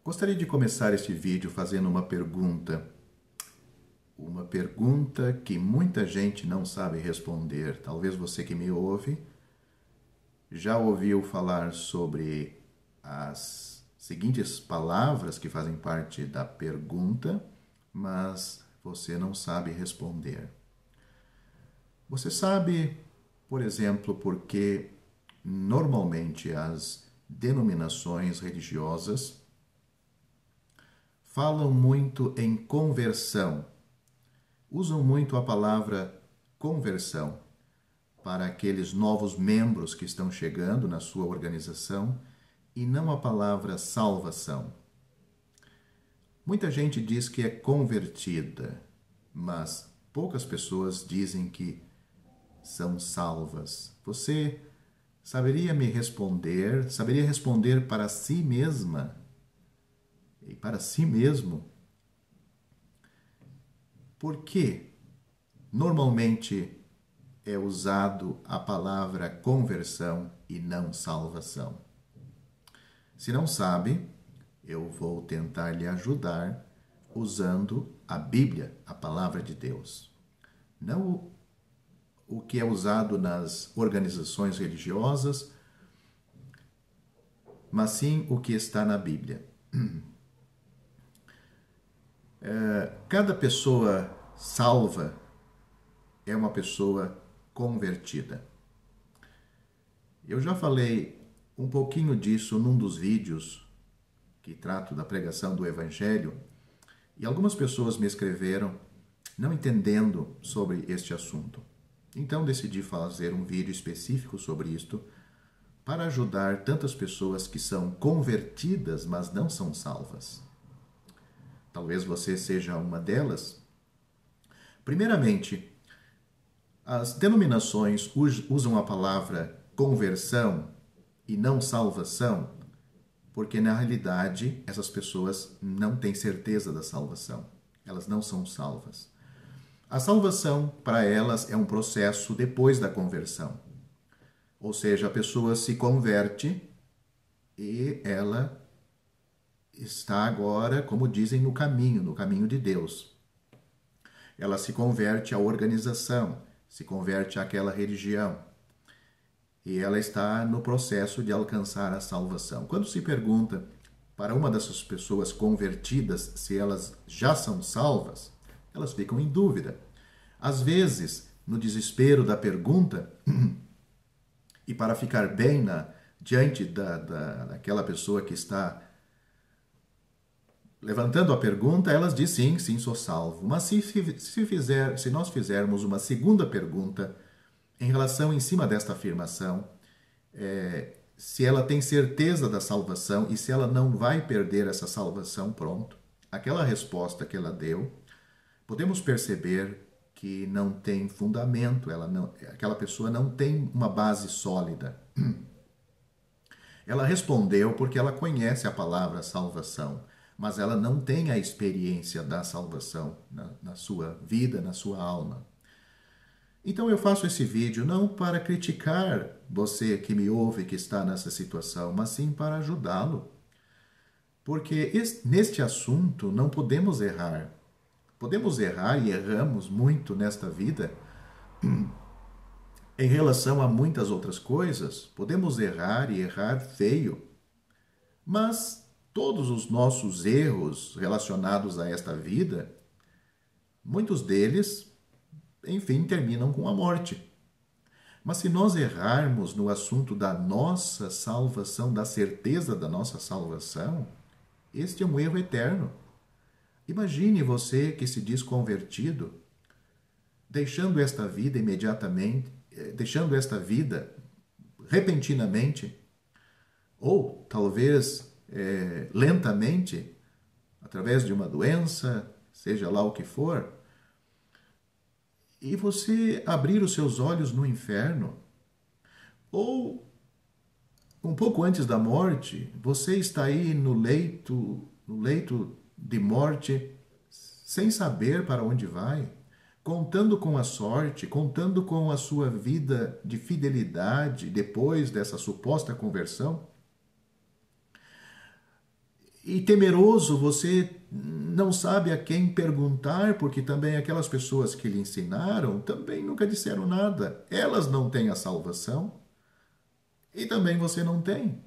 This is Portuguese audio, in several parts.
Gostaria de começar este vídeo fazendo uma pergunta. Uma pergunta que muita gente não sabe responder. Talvez você que me ouve já ouviu falar sobre as seguintes palavras que fazem parte da pergunta, mas você não sabe responder. Você sabe, por exemplo, por que normalmente as denominações religiosas falam muito em conversão, usam muito a palavra conversão para aqueles novos membros que estão chegando na sua organização e não a palavra salvação. Muita gente diz que é convertida, mas poucas pessoas dizem que são salvas. Você saberia responder para si mesma e para si mesmo por que normalmente é usado a palavra conversão e não salvação? Se não sabe, eu vou tentar lhe ajudar usando a Bíblia, a palavra de Deus. Não o que é usado nas organizações religiosas, mas sim o que está na Bíblia. Cada pessoa salva é uma pessoa convertida. Eu já falei um pouquinho disso num dos vídeos que trato da pregação do Evangelho, e algumas pessoas me escreveram não entendendo sobre este assunto. Então decidi fazer um vídeo específico sobre isto para ajudar tantas pessoas que são convertidas, mas não são salvas. Talvez você seja uma delas. Primeiramente, as denominações usam a palavra conversão e não salvação, porque na realidade essas pessoas não têm certeza da salvação. Elas não são salvas. A salvação, para elas, é um processo depois da conversão. Ou seja, a pessoa se converte e ela está agora, como dizem, no caminho de Deus. Ela se converte à organização, se converte àquela religião. E ela está no processo de alcançar a salvação. Quando se pergunta para uma dessas pessoas convertidas se elas já são salvas, elas ficam em dúvida. Às vezes, no desespero da pergunta, e para ficar bem diante daquela pessoa que está levantando a pergunta, elas dizem sim, sou salvo. Mas se nós fizermos uma segunda pergunta em relação em cima desta afirmação, se ela tem certeza da salvação e se ela não vai perder essa salvação, pronto. Aquela resposta que ela deu, podemos perceber que não tem fundamento, aquela pessoa não tem uma base sólida. Ela respondeu porque ela conhece a palavra salvação, mas ela não tem a experiência da salvação na sua vida, na sua alma. Então eu faço esse vídeo não para criticar você que me ouve, que está nessa situação, mas sim para ajudá-lo. Porque neste assunto não podemos errar. Podemos errar e erramos muito nesta vida em relação a muitas outras coisas. Podemos errar e errar feio. Mas todos os nossos erros relacionados a esta vida, muitos deles, enfim, terminam com a morte. Mas se nós errarmos no assunto da nossa salvação, da certeza da nossa salvação, este é um erro eterno. Imagine você que se diz convertido, deixando esta vida imediatamente, deixando esta vida repentinamente, ou talvez lentamente, através de uma doença, seja lá o que for, e você abrir os seus olhos no inferno, ou um pouco antes da morte, você está aí no leito de morte, sem saber para onde vai, contando com a sorte, contando com a sua vida de fidelidade depois dessa suposta conversão. e temeroso, você não sabe a quem perguntar, porque também aquelas pessoas que lhe ensinaram também nunca disseram nada. Elas não têm a salvação e também você não tem.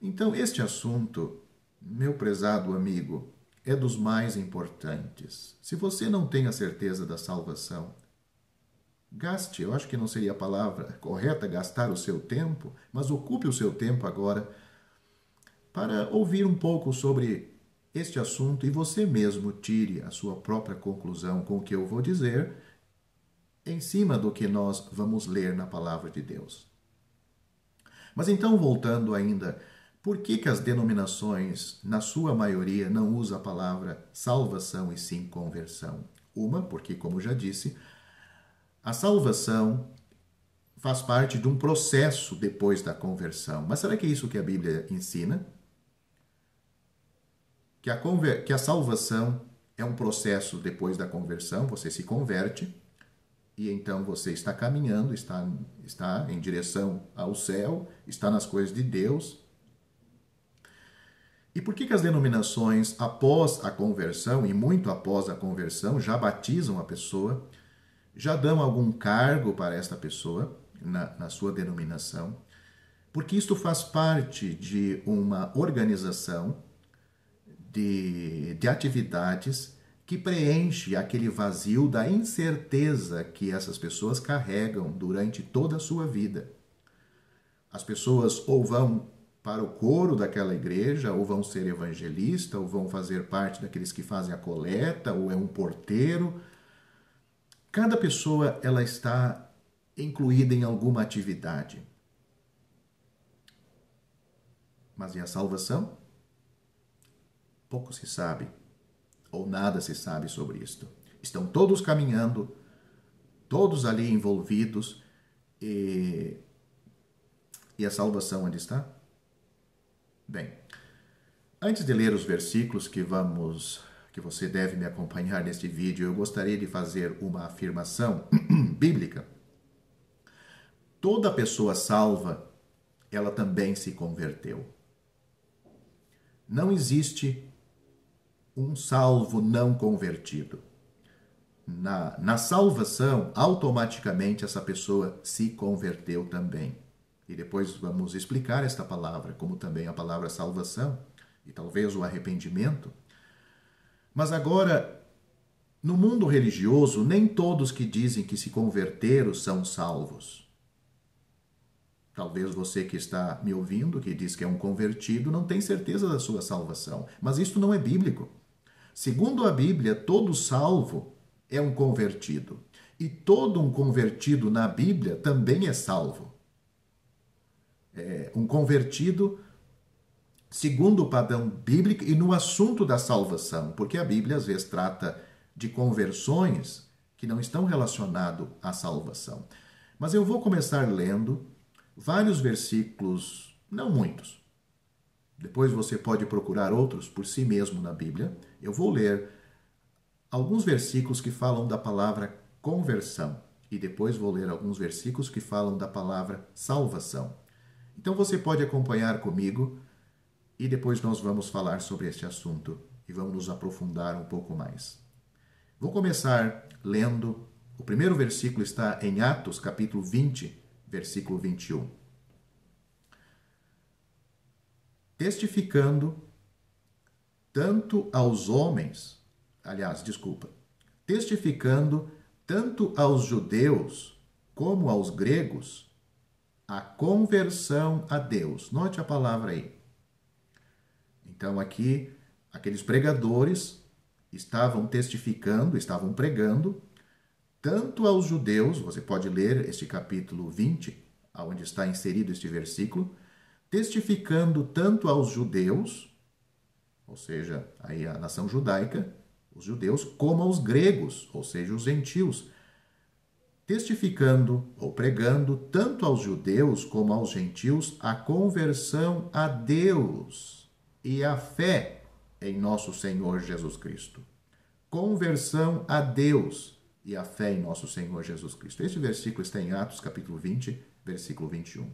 Então, este assunto, meu prezado amigo, é dos mais importantes. Se você não tem a certeza da salvação, gaste, eu acho que não seria a palavra correta gastar o seu tempo, mas ocupe o seu tempo agora para ouvir um pouco sobre este assunto e você mesmo tire a sua própria conclusão com o que eu vou dizer em cima do que nós vamos ler na palavra de Deus. Mas então, voltando ainda, por que as denominações, na sua maioria, não usam a palavra salvação e sim conversão? Uma, porque, como já disse, a salvação faz parte de um processo depois da conversão. Mas será que é isso que a Bíblia ensina? Que a salvação é um processo depois da conversão, você se converte e então você está caminhando, está em direção ao céu, está nas coisas de Deus. E por que as denominações, após a conversão, e muito após a conversão, já batizam a pessoa, já dão algum cargo para esta pessoa na sua denominação? Porque isto faz parte de uma organização de atividades que preenche aquele vazio da incerteza que essas pessoas carregam durante toda a sua vida. As pessoas ou vão para o coro daquela igreja, ou vão ser evangelista, ou vão fazer parte daqueles que fazem a coleta, ou é um porteiro. Cada pessoa ela está incluída em alguma atividade. Mas e a salvação? Pouco se sabe, ou nada se sabe sobre isto. Estão todos caminhando, todos ali envolvidos, e a salvação onde está? Bem, antes de ler os versículos que você deve me acompanhar neste vídeo, eu gostaria de fazer uma afirmação bíblica. Toda pessoa salva, ela também se converteu. Não existe um salvo não convertido. Na salvação, automaticamente essa pessoa se converteu também. E depois vamos explicar esta palavra, como também a palavra salvação, e talvez o arrependimento. Mas agora, no mundo religioso, nem todos que dizem que se converteram são salvos. Talvez você que está me ouvindo, que diz que é um convertido, não tem certeza da sua salvação. Mas isto não é bíblico. Segundo a Bíblia, todo salvo é um convertido. E todo um convertido na Bíblia também é salvo. Um convertido segundo o padrão bíblico e no assunto da salvação, porque a Bíblia às vezes trata de conversões que não estão relacionadas à salvação. Mas eu vou começar lendo vários versículos, não muitos. Depois você pode procurar outros por si mesmo na Bíblia. Eu vou ler alguns versículos que falam da palavra conversão e depois vou ler alguns versículos que falam da palavra salvação. Então você pode acompanhar comigo e depois nós vamos falar sobre este assunto e vamos nos aprofundar um pouco mais. Vou começar lendo, o primeiro versículo está em Atos, capítulo 20, versículo 21. Testificando tanto aos homens, testificando tanto aos judeus como aos gregos, a conversão a Deus. Note a palavra aí. Então aqui, aqueles pregadores estavam testificando, estavam pregando, tanto aos judeus, você pode ler este capítulo 20, onde está inserido este versículo, testificando tanto aos judeus, ou seja, aí a nação judaica, os judeus, como aos gregos, ou seja, os gentios, testificando ou pregando tanto aos judeus como aos gentios a conversão a Deus e a fé em nosso Senhor Jesus Cristo. Conversão a Deus e a fé em nosso Senhor Jesus Cristo. Este versículo está em Atos, capítulo 20, versículo 21.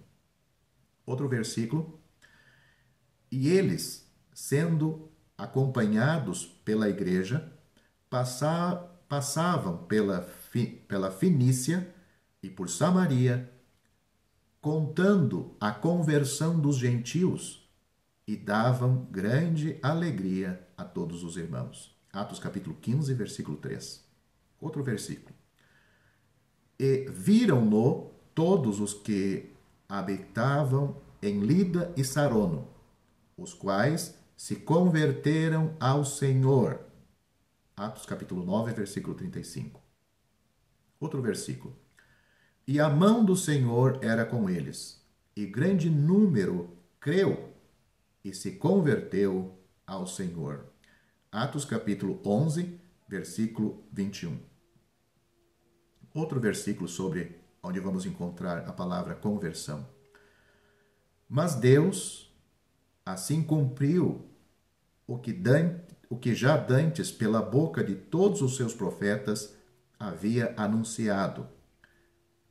Outro versículo. E eles, sendo acompanhados pela igreja, passavam pela Fenícia e por Samaria, contando a conversão dos gentios, e davam grande alegria a todos os irmãos. Atos capítulo 15, versículo 3. Outro versículo. E viram-no todos os que habitavam em Lida e Sarono, os quais se converteram ao Senhor. Atos capítulo 9, versículo 35. Outro versículo. E a mão do Senhor era com eles, e grande número creu e se converteu ao Senhor. Atos capítulo 11, versículo 21. Outro versículo sobre onde vamos encontrar a palavra conversão. Mas Deus assim cumpriu o que já dantes pela boca de todos os seus profetas havia anunciado,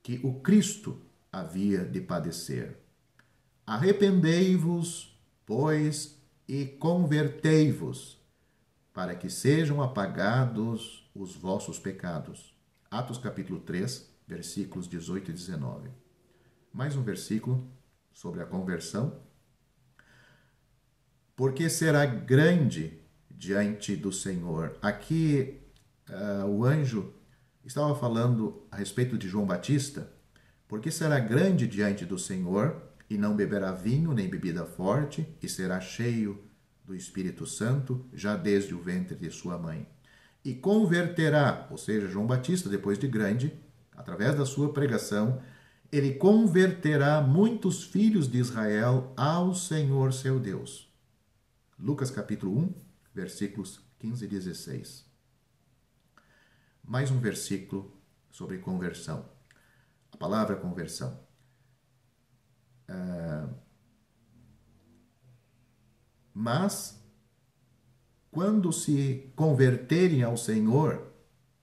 que o Cristo havia de padecer. Arrependei-vos, pois, e convertei-vos, para que sejam apagados os vossos pecados. Atos capítulo 3, versículos 18 e 19. Mais um versículo sobre a conversão. Porque será grande diante do Senhor. Aqui o anjo estava falando a respeito de João Batista. Porque será grande diante do Senhor, e não beberá vinho nem bebida forte, e será cheio do Espírito Santo, já desde o ventre de sua mãe. E converterá, ou seja, João Batista, depois de grande, através da sua pregação, ele converterá muitos filhos de Israel ao Senhor seu Deus. Lucas capítulo 1, versículos 15 e 16. Mais um versículo sobre conversão. A palavra conversão. Mas, quando se converterem ao Senhor,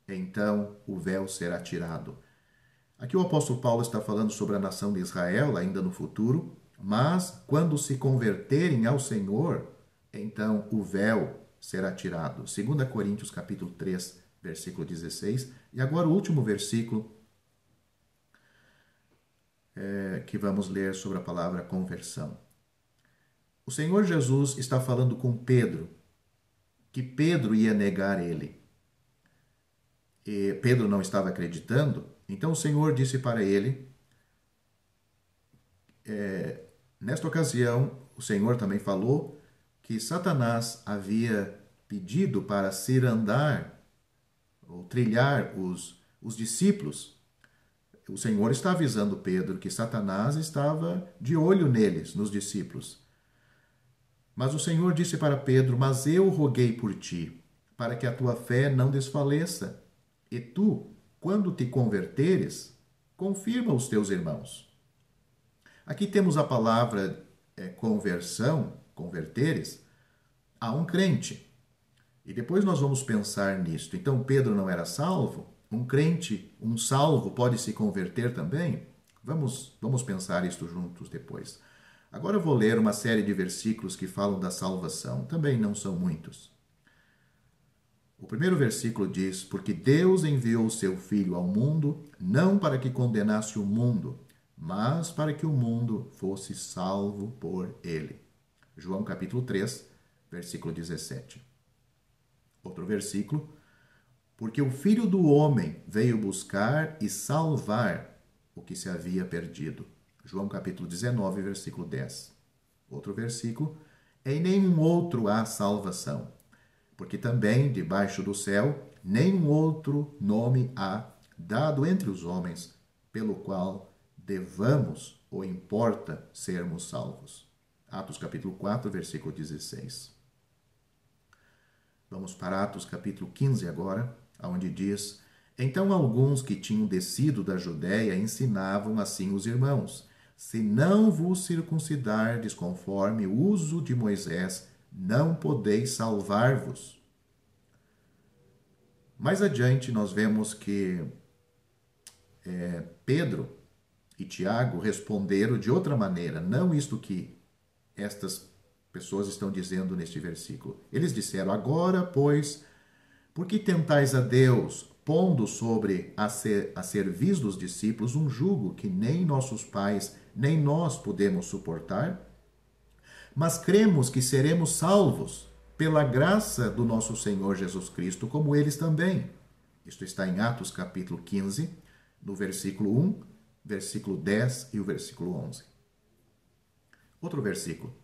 então o véu será tirado. Aqui o apóstolo Paulo está falando sobre a nação de Israel, ainda no futuro, mas quando se converterem ao Senhor, então o véu será tirado. 2 Coríntios capítulo 3, versículo 16. E agora o último versículo que vamos ler sobre a palavra conversão. O Senhor Jesus está falando com Pedro, que Pedro ia negar ele. E Pedro não estava acreditando, então o Senhor disse para ele, nesta ocasião, o Senhor também falou que Satanás havia pedido para cirandar ou trilhar os discípulos. O Senhor está avisando Pedro que Satanás estava de olho neles, nos discípulos. Mas o Senhor disse para Pedro, mas eu roguei por ti, para que a tua fé não desfaleça. E tu, quando te converteres, confirma os teus irmãos. Aqui temos a palavra conversão, converteres, a um crente. E depois nós vamos pensar nisto. Então Pedro não era salvo? Um crente, um salvo, pode se converter também? Vamos pensar isto juntos depois. Agora eu vou ler uma série de versículos que falam da salvação. Também não são muitos. O primeiro versículo diz, porque Deus enviou o seu Filho ao mundo, não para que condenasse o mundo, mas para que o mundo fosse salvo por ele. João capítulo 3, versículo 17. Outro versículo, porque o Filho do Homem veio buscar e salvar o que se havia perdido. João capítulo 19, versículo 10. Outro versículo, em nenhum outro há salvação, porque também debaixo do céu nenhum outro nome há dado entre os homens, pelo qual devamos ou importa sermos salvos. Atos capítulo 4, versículo 16. Vamos para Atos capítulo 15 agora, onde diz, então alguns que tinham descido da Judéia ensinavam assim os irmãos, se não vos circuncidardes conforme o uso de Moisés, não podeis salvar-vos. Mais adiante nós vemos que Pedro e Tiago responderam de outra maneira, não isto que estas pessoas estão dizendo neste versículo. Eles disseram: agora, pois, por que tentais a Deus, pondo sobre a cerviz dos discípulos um jugo que nem nossos pais, nem nós podemos suportar? Mas cremos que seremos salvos pela graça do nosso Senhor Jesus Cristo, como eles também. Isto está em Atos capítulo 15, no versículo 1, versículo 10 e o versículo 11. Outro versículo.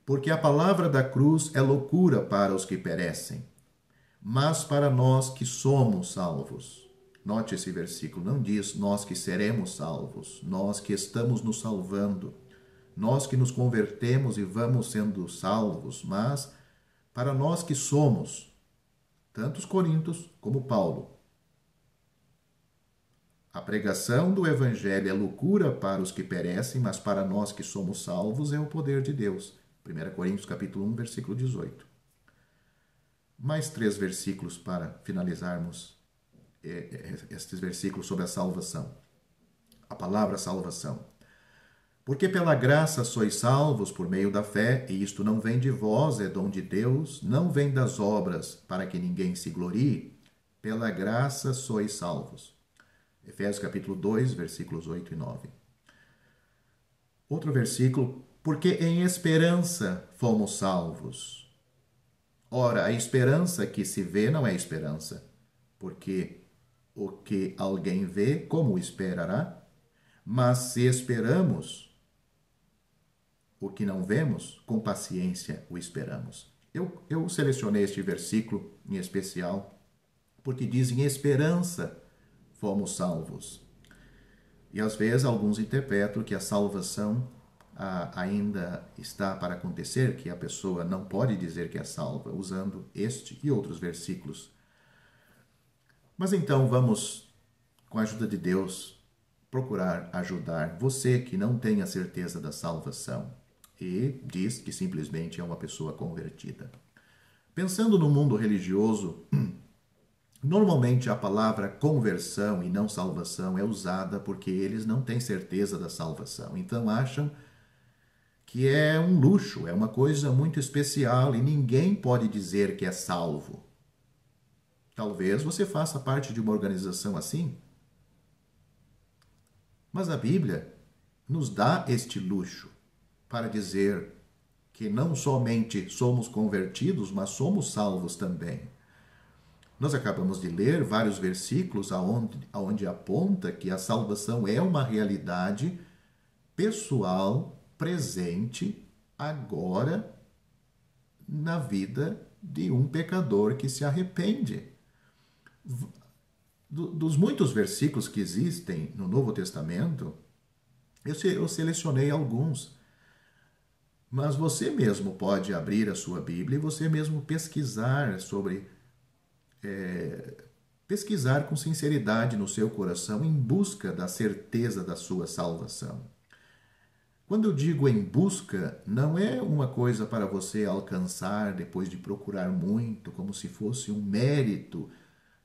Porque a palavra da cruz é loucura para os que perecem, mas para nós que somos salvos. Note esse versículo, não diz nós que seremos salvos, nós que estamos nos salvando, nós que nos convertemos e vamos sendo salvos, mas para nós que somos, tanto os coríntios como Paulo. A pregação do evangelho é loucura para os que perecem, mas para nós que somos salvos é o poder de Deus. 1 Coríntios capítulo 1, versículo 18. Mais 3 versículos para finalizarmos estes versículos sobre a salvação. A palavra salvação. Porque pela graça sois salvos por meio da fé, e isto não vem de vós, é dom de Deus, não vem das obras, para que ninguém se glorie. Pela graça sois salvos. Efésios capítulo 2, versículos 8 e 9. Outro versículo, porque em esperança fomos salvos. Ora, a esperança que se vê não é esperança, porque o que alguém vê, como o esperará? Mas se esperamos o que não vemos, com paciência o esperamos. Eu selecionei este versículo em especial, porque diz em esperança fomos salvos. E às vezes alguns interpretam que a salvação ainda está para acontecer, que a pessoa não pode dizer que é salva, usando este e outros versículos. Mas então vamos, com a ajuda de Deus, procurar ajudar você que não tem a certeza da salvação e diz que simplesmente é uma pessoa convertida. Pensando no mundo religioso, normalmente a palavra conversão e não salvação é usada porque eles não têm certeza da salvação. Então acham que é um luxo, é uma coisa muito especial e ninguém pode dizer que é salvo. Talvez você faça parte de uma organização assim. Mas a Bíblia nos dá este luxo para dizer que não somente somos convertidos, mas somos salvos também. Nós acabamos de ler vários versículos onde aponta que a salvação é uma realidade pessoal, presente, agora, na vida de um pecador que se arrepende. Dos muitos versículos que existem no Novo Testamento, eu selecionei alguns. Mas você mesmo pode abrir a sua Bíblia e você mesmo pesquisar pesquisar com sinceridade no seu coração em busca da certeza da sua salvação. Quando eu digo em busca, não é uma coisa para você alcançar depois de procurar muito, como se fosse um mérito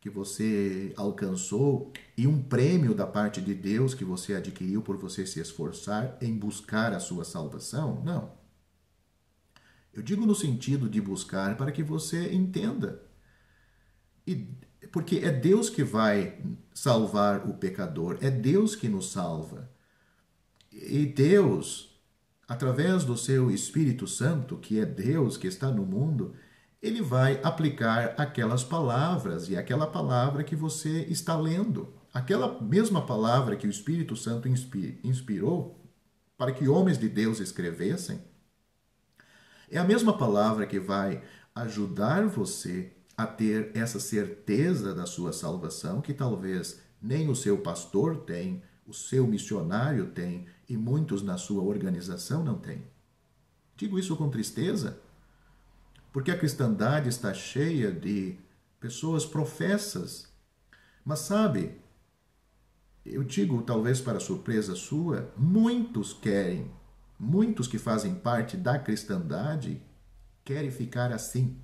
que você alcançou e um prêmio da parte de Deus que você adquiriu por você se esforçar em buscar a sua salvação. Não. Eu digo no sentido de buscar para que você entenda. Porque é Deus que vai salvar o pecador, é Deus que nos salva. E Deus, através do seu Espírito Santo, que é Deus que está no mundo, ele vai aplicar aquelas palavras e aquela palavra que você está lendo. Aquela mesma palavra que o Espírito Santo inspirou para que homens de Deus escrevessem, é a mesma palavra que vai ajudar você a ter essa certeza da sua salvação que talvez nem o seu pastor tem, o seu missionário tem e muitos na sua organização não têm. Digo isso com tristeza, porque a cristandade está cheia de pessoas professas. Mas sabe, eu digo talvez para surpresa sua, muitos que fazem parte da cristandade querem ficar assim.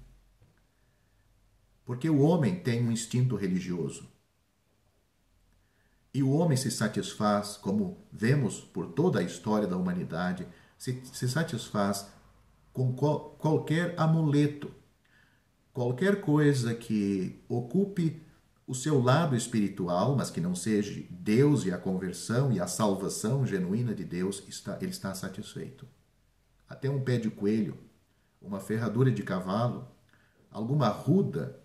Porque o homem tem um instinto religioso. E o homem se satisfaz, como vemos por toda a história da humanidade, se satisfaz com qualquer amuleto, qualquer coisa que ocupe o seu lado espiritual, mas que não seja Deus e a conversão e a salvação genuína de Deus, ele está satisfeito. Até um pé de coelho, uma ferradura de cavalo, alguma arruda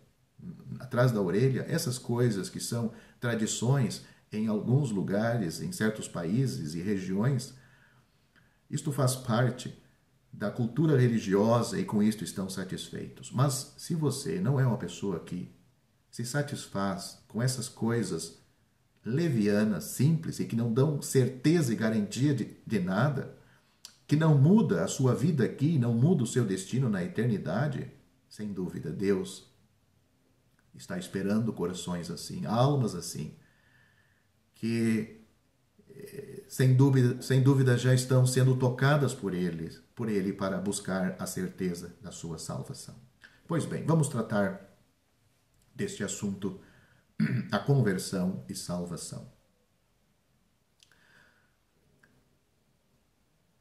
atrás da orelha, essas coisas que são tradições em alguns lugares, em certos países e regiões, isto faz parte da cultura religiosa e com isto estão satisfeitos. Mas se você não é uma pessoa que se satisfaz com essas coisas levianas, simples e que não dão certeza e garantia de nada, que não muda a sua vida aqui, não muda o seu destino na eternidade, sem dúvida, Deus está esperando corações assim, almas assim, que sem dúvida já estão sendo tocadas por ele para buscar a certeza da sua salvação. Pois bem, vamos tratar deste assunto, a conversão e salvação.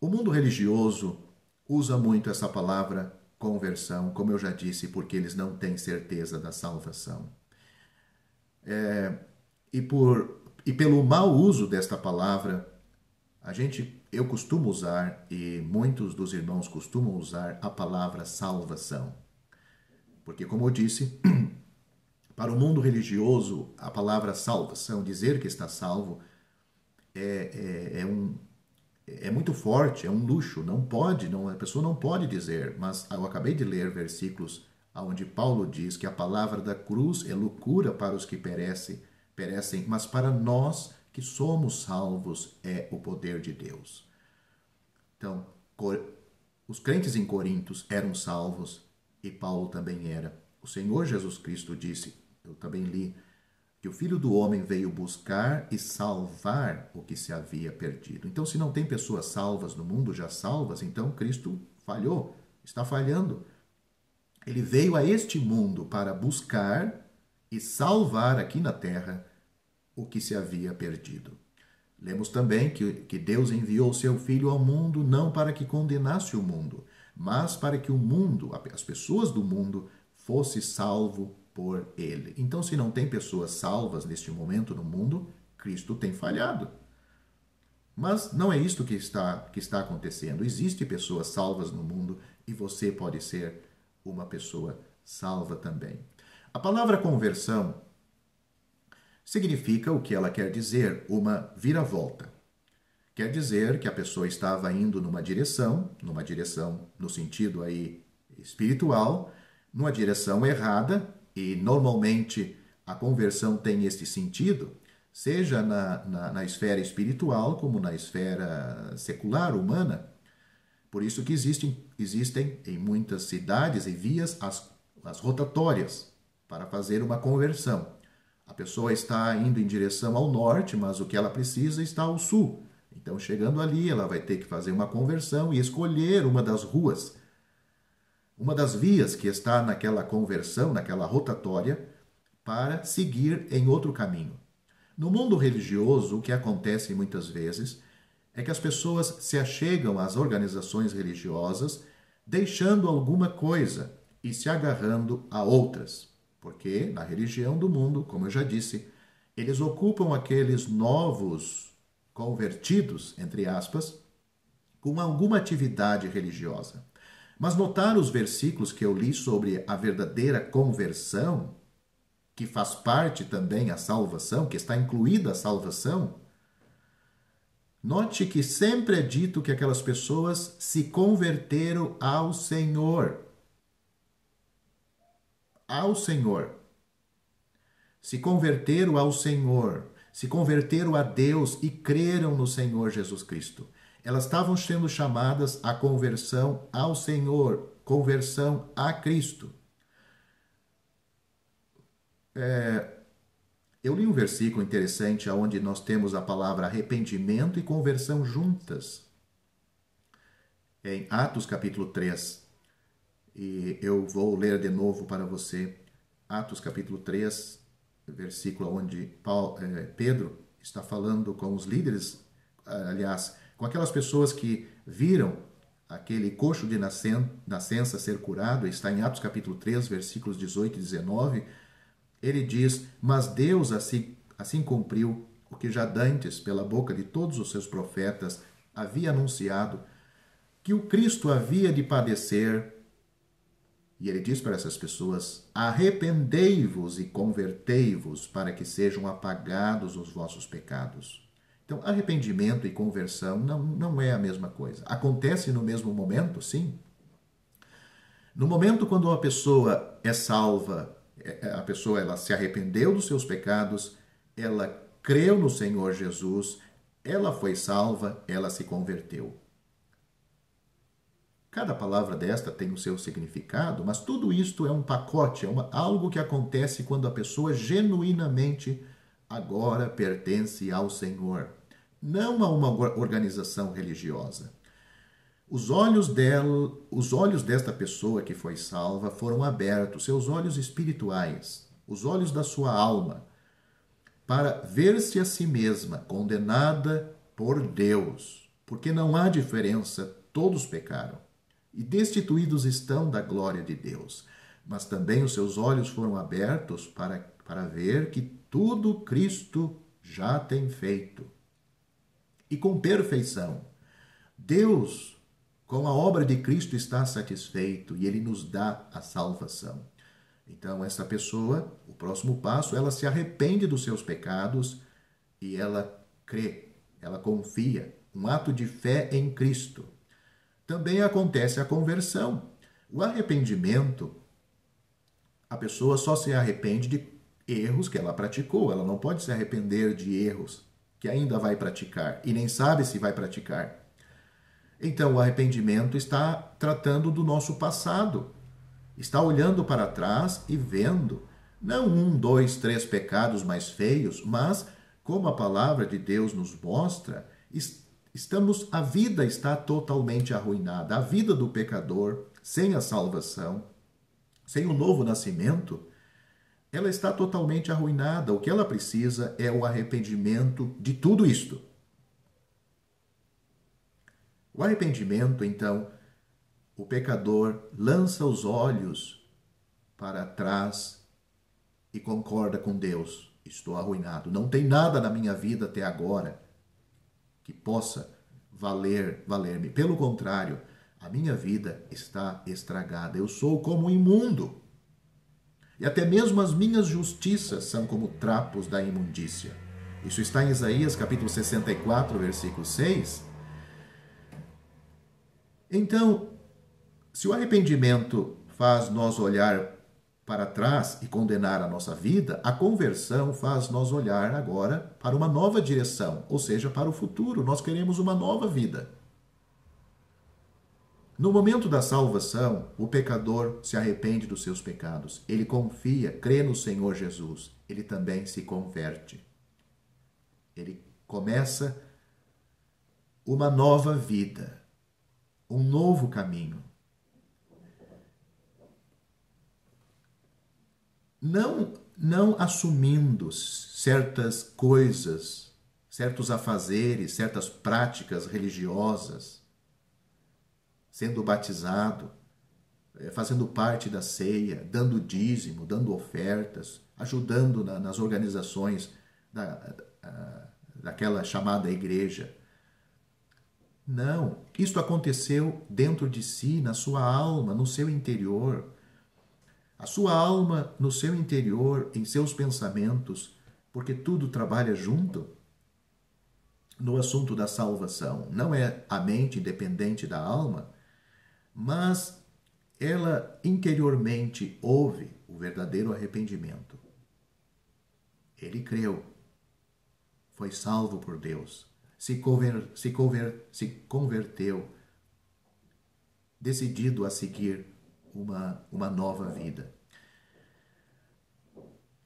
O mundo religioso usa muito essa palavra conversão, como eu já disse, porque eles não têm certeza da salvação. E pelo mau uso desta palavra, eu costumo usar, e muitos dos irmãos costumam usar, a palavra salvação. Porque, como eu disse, para o mundo religioso, a palavra salvação, dizer que está salvo, é muito forte, é um luxo, a pessoa não pode dizer, mas eu acabei de ler versículos onde Paulo diz que a palavra da cruz é loucura para os que perecem, mas para nós que somos salvos é o poder de Deus. Então, os crentes em Corinto eram salvos e Paulo também era. O Senhor Jesus Cristo disse, eu também li, que o Filho do Homem veio buscar e salvar o que se havia perdido. Então, se não tem pessoas salvas no mundo, já salvas, então Cristo falhou, está falhando. Ele veio a este mundo para buscar e salvar aqui na terra o que se havia perdido. Lemos também que Deus enviou o seu Filho ao mundo não para que condenasse o mundo, mas para que o mundo, as pessoas do mundo, fosse salvo por ele. Então, se não tem pessoas salvas neste momento no mundo, Cristo tem falhado. Mas não é isto que está acontecendo. Existem pessoas salvas no mundo e você pode ser uma pessoa salva também. A palavra conversão significa o que ela quer dizer, uma viravolta. Quer dizer que a pessoa estava indo numa direção no sentido aí espiritual, numa direção errada, e normalmente a conversão tem esse sentido, seja na esfera espiritual como na esfera secular, humana. Por isso que existem em muitas cidades e vias as rotatórias para fazer uma conversão. A pessoa está indo em direção ao norte, mas o que ela precisa está ao sul. Então, chegando ali, ela vai ter que fazer uma conversão e escolher uma das ruas, uma das vias que está naquela conversão, naquela rotatória, para seguir em outro caminho. No mundo religioso, o que acontece muitas vezes é que as pessoas se achegam às organizações religiosas deixando alguma coisa e se agarrando a outras. Porque na religião do mundo, como eu já disse, eles ocupam aqueles novos convertidos, entre aspas, com alguma atividade religiosa. Mas notar os versículos que eu li sobre a verdadeira conversão, que faz parte também a salvação, que está incluída a salvação, note que sempre é dito que aquelas pessoas se converteram ao Senhor. Ao Senhor. Se converteram ao Senhor. Se converteram a Deus e creram no Senhor Jesus Cristo. Elas estavam sendo chamadas à conversão ao Senhor, conversão a Cristo. Eu li um versículo interessante onde nós temos a palavra arrependimento e conversão juntas. Em Atos capítulo 3. E eu vou ler de novo para você. Atos capítulo 3, versículo onde Pedro está falando com os líderes, aliás, com aquelas pessoas que viram aquele coxo de nascença ser curado, está em Atos capítulo 3, versículos 18 e 19, ele diz: mas Deus assim cumpriu o que já dantes, pela boca de todos os seus profetas, havia anunciado, que o Cristo havia de padecer. E ele diz para essas pessoas: arrependei-vos e convertei-vos, para que sejam apagados os vossos pecados. Então, arrependimento e conversão não é a mesma coisa. Acontece no mesmo momento, sim. No momento quando uma pessoa é salva, a pessoa ela se arrependeu dos seus pecados, ela creu no Senhor Jesus, ela foi salva, ela se converteu. Cada palavra desta tem o seu significado, mas tudo isto é um pacote, algo que acontece quando a pessoa genuinamente agora pertence ao Senhor, não a uma organização religiosa. Os olhos desta pessoa que foi salva foram abertos, seus olhos espirituais, os olhos da sua alma, para ver-se a si mesma condenada por Deus, porque não há diferença, todos pecaram e destituídos estão da glória de Deus. Mas também os seus olhos foram abertos para ver que tudo Cristo já tem feito. E com perfeição. Deus, com a obra de Cristo, está satisfeito e Ele nos dá a salvação. Então, essa pessoa, o próximo passo, ela se arrepende dos seus pecados e ela crê, ela confia. Um ato de fé em Cristo. Também acontece a conversão. O arrependimento, a pessoa só se arrepende de erros que ela praticou. Ela não pode se arrepender de erros que ainda vai praticar e nem sabe se vai praticar. Então, o arrependimento está tratando do nosso passado. Está olhando para trás e vendo, não 1, 2, 3 pecados mais feios, mas, como a palavra de Deus nos mostra, a vida está totalmente arruinada. A vida do pecador, sem a salvação, sem o novo nascimento, ela está totalmente arruinada. O que ela precisa é o arrependimento de tudo isto. O arrependimento, então, o pecador lança os olhos para trás e concorda com Deus. Estou arruinado. Não tem nada na minha vida até agora que possa valer-me. Pelo contrário, a minha vida está estragada. Eu sou como um imundo. E até mesmo as minhas justiças são como trapos da imundícia. Isso está em Isaías capítulo 64, versículo 6. Então, se o arrependimento faz nós olhar para trás e condenar a nossa vida, a conversão faz nós olhar agora para uma nova direção, ou seja, para o futuro. Nós queremos uma nova vida. No momento da salvação, o pecador se arrepende dos seus pecados. Ele confia, crê no Senhor Jesus. Ele também se converte. Ele começa uma nova vida, um novo caminho. Não assumindo certas coisas, certos afazeres, certas práticas religiosas, sendo batizado, fazendo parte da ceia, dando dízimo, dando ofertas, ajudando nas organizações daquela chamada igreja. Não, isto aconteceu dentro de si, na sua alma, no seu interior. A sua alma, no seu interior, em seus pensamentos, porque tudo trabalha junto no assunto da salvação. Não é a mente independente da alma, mas ela interiormente ouve o verdadeiro arrependimento. Ele creu, foi salvo por Deus, se converteu, decidido a seguir uma nova vida.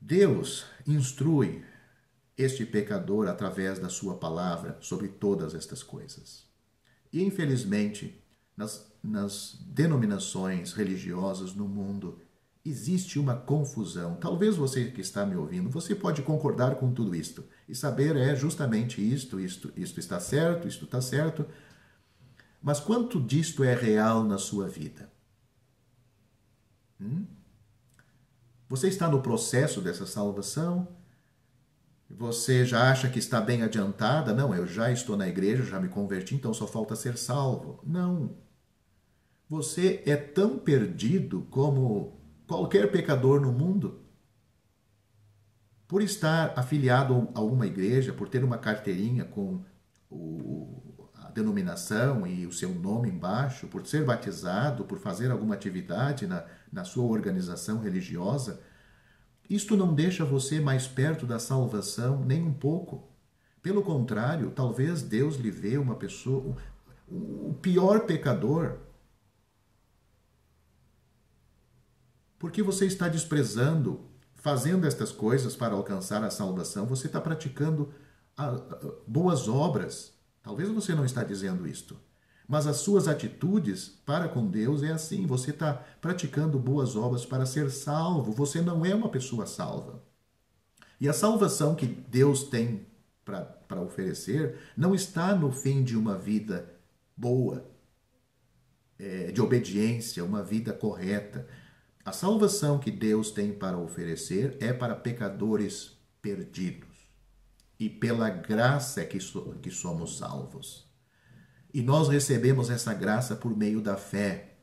Deus instrui este pecador através da sua palavra sobre todas estas coisas. E, infelizmente, nas denominações religiosas no mundo, existe uma confusão. Talvez você que está me ouvindo, você pode concordar com tudo isto e saber justamente isto está certo, isto está certo. Mas quanto disto é real na sua vida? Você está no processo dessa salvação? Você já acha que está bem adiantada? Não, eu já estou na igreja, já me converti, então só falta ser salvo. Não. Você é tão perdido como qualquer pecador no mundo. Por estar afiliado a uma igreja, por ter uma carteirinha com a denominação e o seu nome embaixo, por ser batizado, por fazer alguma atividade na sua organização religiosa, isto não deixa você mais perto da salvação nem um pouco. Pelo contrário, talvez Deus lhe vê uma pessoa, o pior pecador. Porque você está desprezando, fazendo estas coisas para alcançar a salvação, você está praticando boas obras. Talvez você não está dizendo isto, mas as suas atitudes para com Deus é assim. Você está praticando boas obras para ser salvo. Você não é uma pessoa salva. E a salvação que Deus tem para oferecer não está no fim de uma vida boa, de obediência, uma vida correta. A salvação que Deus tem para oferecer é para pecadores perdidos. E pela graça é que somos salvos. E nós recebemos essa graça por meio da fé.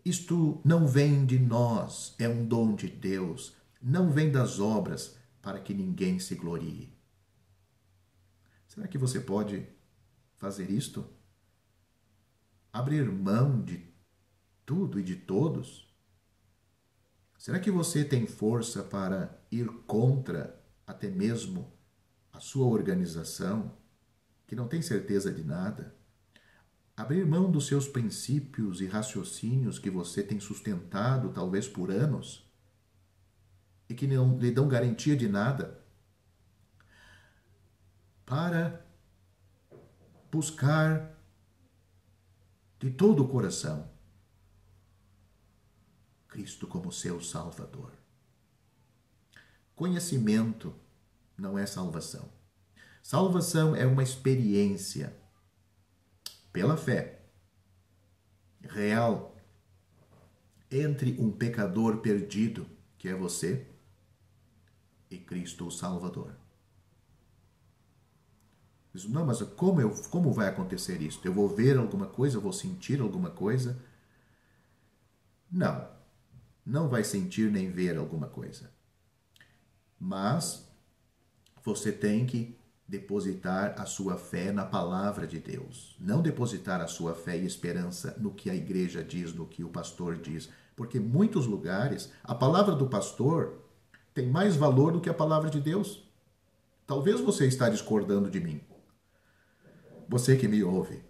Isto não vem de nós, é um dom de Deus. Não vem das obras, para que ninguém se glorie. Será que você pode fazer isto? Abrir mão de tudo e de todos? Será que você tem força para ir contra até mesmo a sua organização, que não tem certeza de nada? Abrir mão dos seus princípios e raciocínios que você tem sustentado, talvez por anos, e que não lhe dão garantia de nada, para buscar de todo o coração Cristo como seu Salvador. Conhecimento não é salvação. Salvação é uma experiência pela fé real entre um pecador perdido, que é você, e Cristo o Salvador. Diz, não, mas como vai acontecer isso? Eu vou ver alguma coisa? Eu vou sentir alguma coisa? Não. Não vai sentir nem ver alguma coisa. Mas você tem que depositar a sua fé na palavra de Deus. Não depositar a sua fé e esperança no que a igreja diz, no que o pastor diz. Porque em muitos lugares a palavra do pastor tem mais valor do que a palavra de Deus. Talvez você está discordando de mim. Você que me ouve.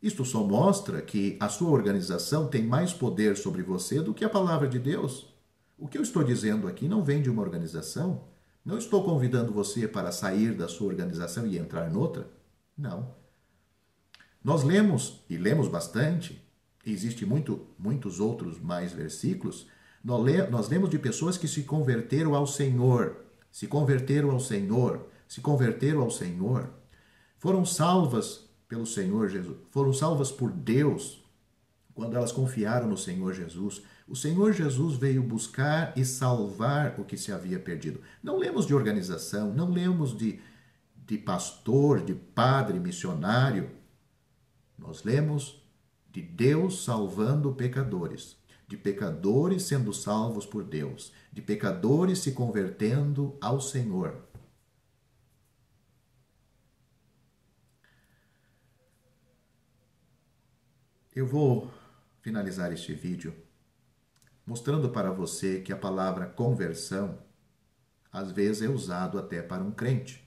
Isto só mostra que a sua organização tem mais poder sobre você do que a palavra de Deus. O que eu estou dizendo aqui não vem de uma organização. Não estou convidando você para sair da sua organização e entrar noutra. Não. Nós lemos, e lemos bastante, existem muitos outros mais versículos, nós lemos de pessoas que se converteram ao Senhor, se converteram ao Senhor, se converteram ao Senhor, foram salvas pelo Senhor Jesus, foram salvas por Deus quando elas confiaram no Senhor Jesus. O Senhor Jesus veio buscar e salvar o que se havia perdido. Não lemos de organização, não lemos de pastor, de padre, missionário. Nós lemos de Deus salvando pecadores, de pecadores sendo salvos por Deus, de pecadores se convertendo ao Senhor. Eu vou finalizar este vídeo mostrando para você que a palavra conversão às vezes é usado até para um crente.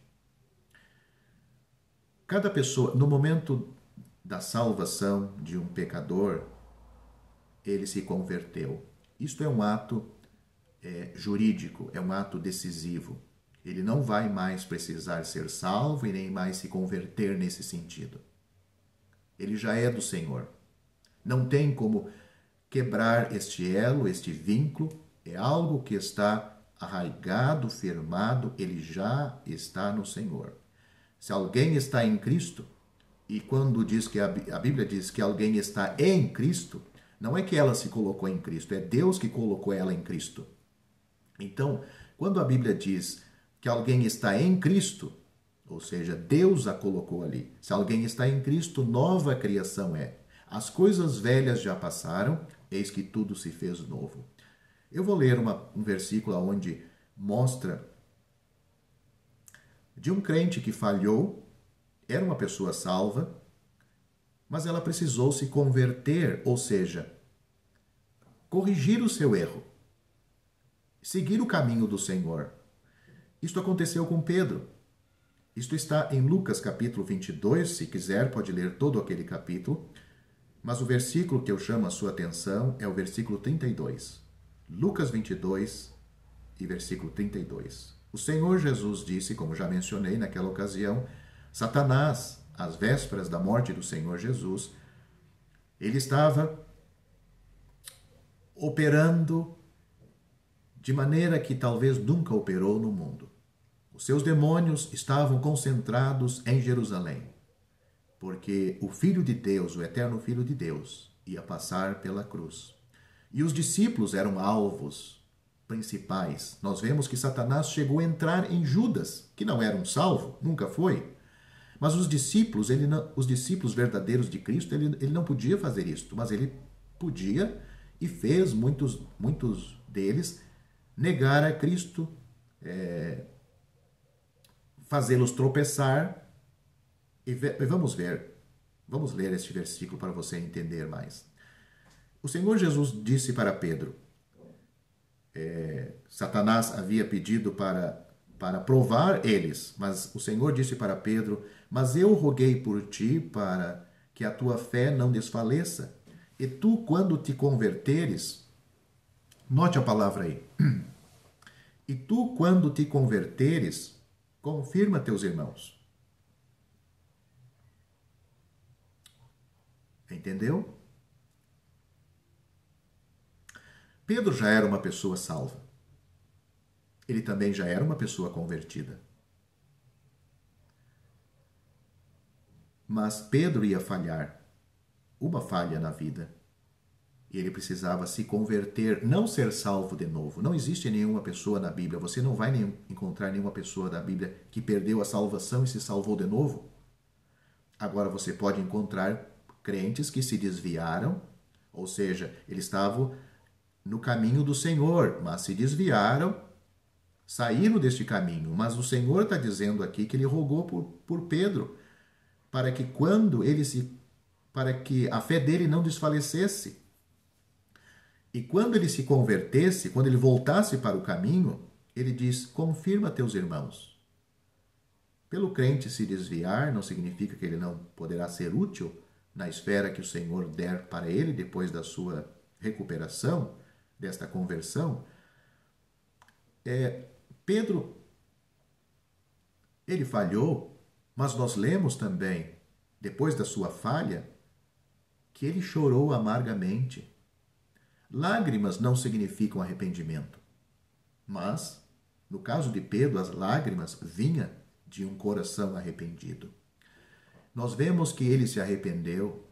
Cada pessoa, no momento da salvação de um pecador, ele se converteu. Isto é um ato jurídico, é um ato decisivo. Ele não vai mais precisar ser salvo e nem mais se converter nesse sentido. Ele já é do Senhor. Não tem como quebrar este elo, este vínculo. É algo que está arraigado, firmado, ele já está no Senhor. Se alguém está em Cristo, E quando diz que a Bíblia diz que alguém está em Cristo, não é que ela se colocou em Cristo, é Deus que colocou ela em Cristo. Então, quando a Bíblia diz que alguém está em Cristo, ou seja, Deus a colocou ali. Se alguém está em Cristo, nova criação é. As coisas velhas já passaram, eis que tudo se fez novo. Eu vou ler um versículo onde mostra de um crente que falhou, era uma pessoa salva, mas ela precisou se converter, ou seja, corrigir o seu erro, seguir o caminho do Senhor. Isto aconteceu com Pedro. Isto está em Lucas capítulo 22, se quiser pode ler todo aquele capítulo, mas o versículo que eu chamo a sua atenção é o versículo 32. Lucas 22 e versículo 32. O Senhor Jesus disse, como já mencionei naquela ocasião, Satanás, às vésperas da morte do Senhor Jesus, ele estava operando de maneira que talvez nunca operou no mundo. Os seus demônios estavam concentrados em Jerusalém, porque o Filho de Deus, o eterno Filho de Deus, ia passar pela cruz. E os discípulos eram alvos principais. Nós vemos que Satanás chegou a entrar em Judas, que não era um salvo, nunca foi. Mas os discípulos, os discípulos verdadeiros de Cristo, ele não podia fazer isto, mas ele podia e fez muitos deles negar a Cristo, fazê-los tropeçar. E vamos ler este versículo para você entender mais. O Senhor Jesus disse para Pedro, Satanás havia pedido para provar eles, mas o Senhor disse para Pedro, mas eu roguei por ti para que a tua fé não desfaleça, e tu, quando te converteres, note a palavra aí, e tu, quando te converteres, confirma teus irmãos. Entendeu? Pedro já era uma pessoa salva. Ele também já era uma pessoa convertida. Mas Pedro ia falhar. Uma falha na vida. E ele precisava se converter, não ser salvo de novo. Não existe nenhuma pessoa na Bíblia, você não vai encontrar nenhuma pessoa na Bíblia que perdeu a salvação e se salvou de novo. Agora você pode encontrar crentes que se desviaram, ou seja, eles estavam no caminho do Senhor, mas se desviaram, saíram deste caminho. Mas o Senhor está dizendo aqui que ele rogou por Pedro, para que para que a fé dele não desfalecesse. E quando ele se convertesse, quando ele voltasse para o caminho, ele diz, confirma teus irmãos. Pelo crente se desviar, não significa que ele não poderá ser útil na esfera que o Senhor der para ele depois da sua recuperação, desta conversão. Pedro, ele falhou, mas nós lemos também, depois da sua falha, que ele chorou amargamente. Lágrimas não significam arrependimento, mas, no caso de Pedro, as lágrimas vinham de um coração arrependido. Nós vemos que ele se arrependeu,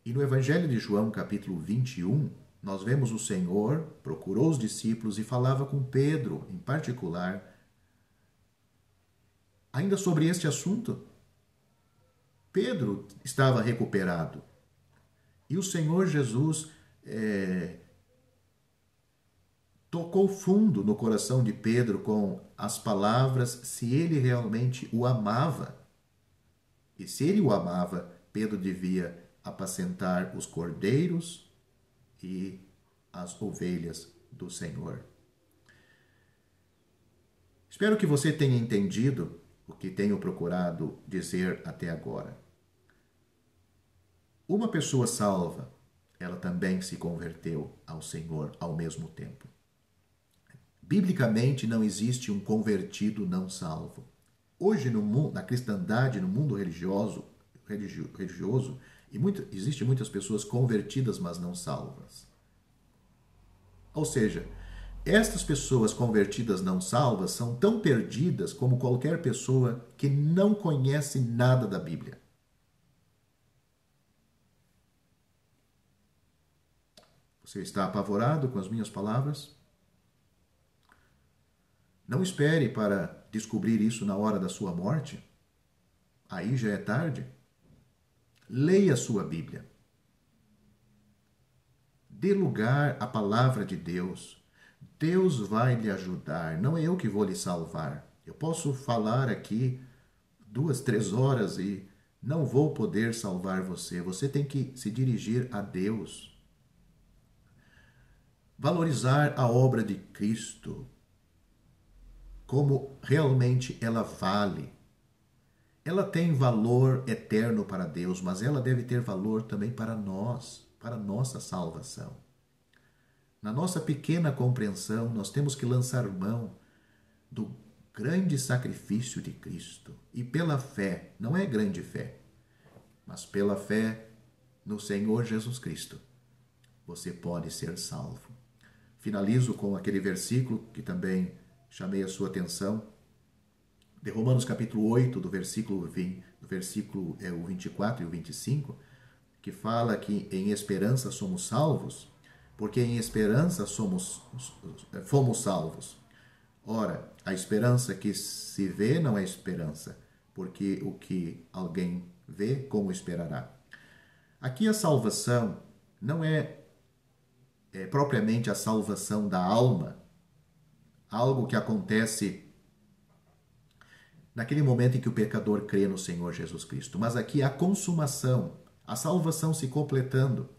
e no Evangelho de João, capítulo 21, nós vemos o Senhor procurou os discípulos e falava com Pedro, em particular, ainda sobre este assunto. Pedro estava recuperado. E o Senhor Jesus tocou fundo no coração de Pedro com as palavras, se ele realmente o amava. E se ele o amava, Pedro devia apacentar os cordeiros e as ovelhas do Senhor. Espero que você tenha entendido o que tenho procurado dizer até agora. Uma pessoa salva, ela também se converteu ao Senhor ao mesmo tempo. Biblicamente não existe um convertido não salvo. Hoje no mundo, na cristandade, no mundo religioso existem muitas pessoas convertidas, mas não salvas. Ou seja, estas pessoas convertidas não salvas são tão perdidas como qualquer pessoa que não conhece nada da Bíblia. Você está apavorado com as minhas palavras? Não espere para descobrir isso na hora da sua morte. Aí já é tarde. Leia a sua Bíblia. Dê lugar à palavra de Deus. Deus vai lhe ajudar. Não é eu que vou lhe salvar. Eu posso falar aqui 2, 3 horas e não vou poder salvar você. Você tem que se dirigir a Deus. Valorizar a obra de Cristo como realmente ela vale. Ela tem valor eterno para Deus, mas ela deve ter valor também para nós, para nossa salvação. Na nossa pequena compreensão, nós temos que lançar mão do grande sacrifício de Cristo. E pela fé, não é grande fé, mas pela fé no Senhor Jesus Cristo, você pode ser salvo. Finalizo com aquele versículo que também chamei a sua atenção, de Romanos capítulo 8, do versículo 24 e o 25, que fala que em esperança somos salvos, porque em esperança fomos salvos. Ora, a esperança que se vê não é esperança, porque o que alguém vê, como esperará? Aqui a salvação não é propriamente a salvação da alma, algo que acontece naquele momento em que o pecador crê no Senhor Jesus Cristo. Mas aqui a consumação, a salvação se completando,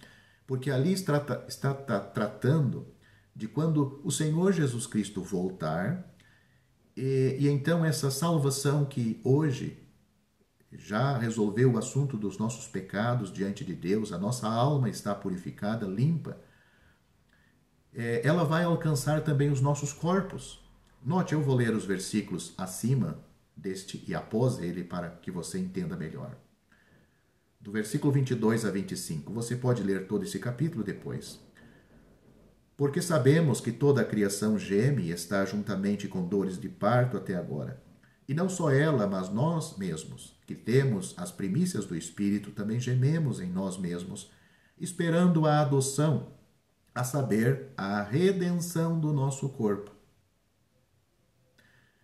porque ali está tratando de quando o Senhor Jesus Cristo voltar, e então essa salvação que hoje já resolveu o assunto dos nossos pecados diante de Deus, a nossa alma está purificada, limpa, ela vai alcançar também os nossos corpos. Note, eu vou ler os versículos acima deste e após ele para que você entenda melhor. Do versículo 22 a 25, você pode ler todo esse capítulo depois. Porque sabemos que toda a criação geme e está juntamente com dores de parto até agora. E não só ela, mas nós mesmos, que temos as primícias do Espírito, também gememos em nós mesmos, esperando a adoção, a saber, a redenção do nosso corpo.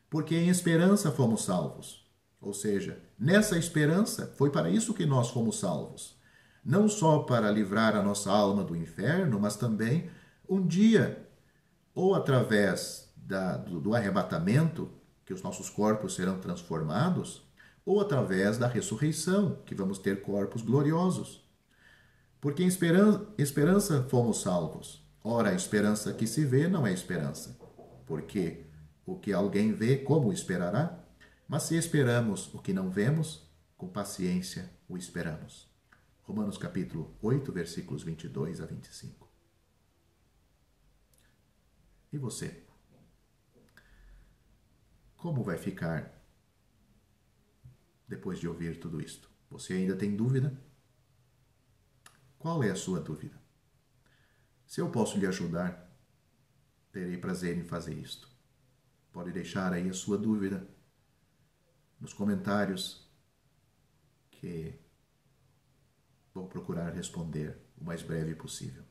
Porque em esperança fomos salvos. Ou seja, nessa esperança foi para isso que nós fomos salvos. Não só para livrar a nossa alma do inferno, mas também um dia, ou através do arrebatamento, que os nossos corpos serão transformados, ou através da ressurreição, que vamos ter corpos gloriosos. Porque em esperança fomos salvos. Ora, a esperança que se vê não é esperança. Porque o que alguém vê, como esperará? Mas se esperamos o que não vemos, com paciência o esperamos. Romanos capítulo 8, versículos 22 a 25. E você? Como vai ficar depois de ouvir tudo isto? Você ainda tem dúvida? Qual é a sua dúvida? Se eu posso lhe ajudar, terei prazer em fazer isto. Pode deixar aí a sua dúvida nos comentários, que vou procurar responder o mais breve possível.